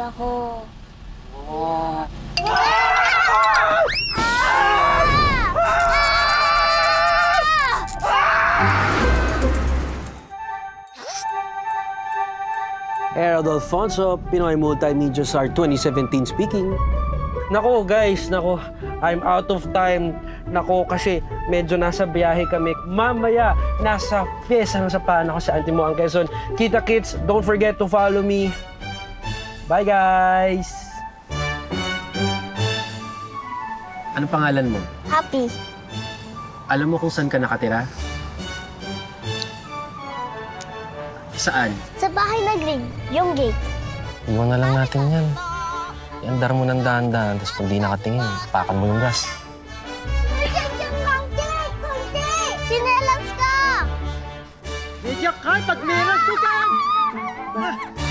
ako. Oh. Harold Alfonso, Pinoy Multimedia Star 2017 speaking. Nako guys, nako, I'm out of time. Nako, kasi medyo nasa biyahe kami. Mamaya, nasa fiesta ng sapaan ako sa Antimoan, Quezon. Kita kits, don't forget to follow me. Bye guys! Ano pangalan mo? Happy. Alam mo kung saan ka nakatira? Saan? Sa bahay na green, yung gate. Iwan na lang natin yan. Iandar mo ng dahan-dahan, tapos kung di nakatingin, pakan mo yung gas. Konti! Sinelas ka! Medyo ka, pag meron ko dyan!